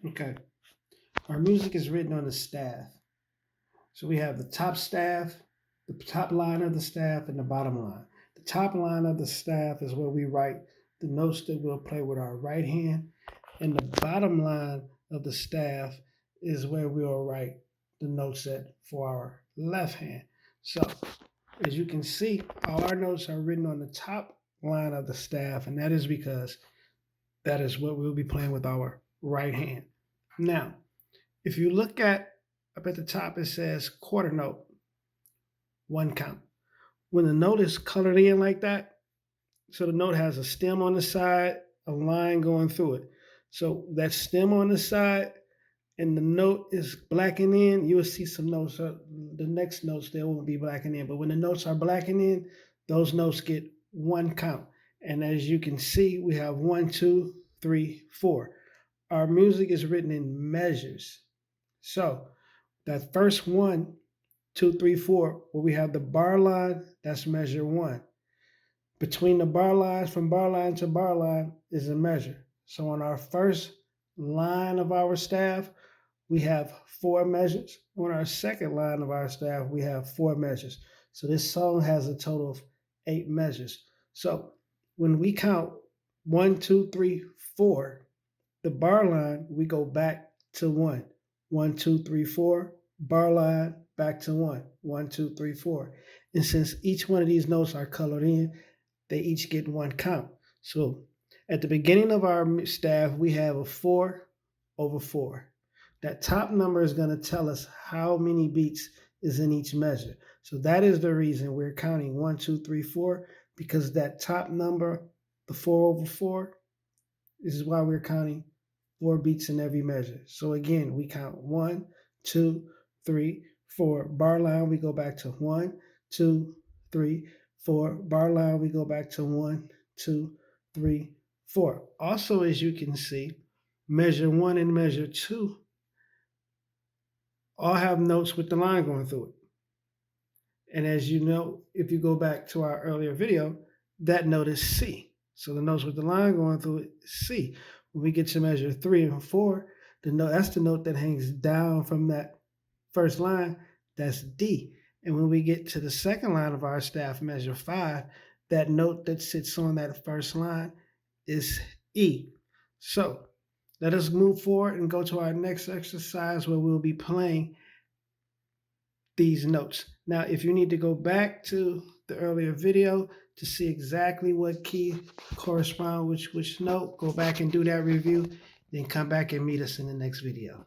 Okay. Our music is written on the staff. So we have the top staff, the top line of the staff, and the bottom line. The top line of the staff is where we write the notes that we'll play with our right hand, and the bottom line of the staff is where we'll write the notes that for our left hand. So as you can see, all our notes are written on the top line of the staff, and that is because that is what we'll be playing with our right hand. Now, if you look at up at the top, it says quarter note, one count. When the note is colored in like that, so the note has a stem on the side, a line going through it. So that stem on the side and the note is blackened in, you will see some notes. The next notes there won't be blackened in, but when the notes are blackened in, those notes get one count. And as you can see, we have 1, 2, 3, 4. Our music is written in measures. So that first 1, 2, 3, 4, where we have the bar line, that's measure 1. Between the bar lines, from bar line to bar line, is a measure. So on our first line of our staff, we have 4 measures. On our second line of our staff, we have 4 measures. So this song has a total of 8 measures. So when we count 1, 2, 3, 4, the bar line, we go back to 1. 1, 2, 3, 4, bar line, back to 1. 1, 2, 3, 4. And since each one of these notes are colored in, they each get one count. So at the beginning of our staff, we have a 4 over 4. That top number is going to tell us how many beats is in each measure. So that is the reason we're counting 1, 2, 3, 4, because that top number, the 4 over 4, this is why we're counting 4 beats in every measure. So again, we count 1, 2, 3, 4. Bar line, we go back to 1, 2, 3, 4. Bar line, we go back to 1, 2, 3, 4. Also, as you can see, measure 1 and measure 2 all have notes with the line going through it. And as you know, if you go back to our earlier video, that note is C. So the notes with the line going through it is C. When we get to measure 3 and 4, that's the note that hangs down from that first line, that's D. And when we get to the second line of our staff, measure 5, that note that sits on that first line is E. So let us move forward and go to our next exercise where we'll be playing these notes. Now, if you need to go back to the earlier video to see exactly what key correspond with which note, go back and do that review, then come back and meet us in the next video.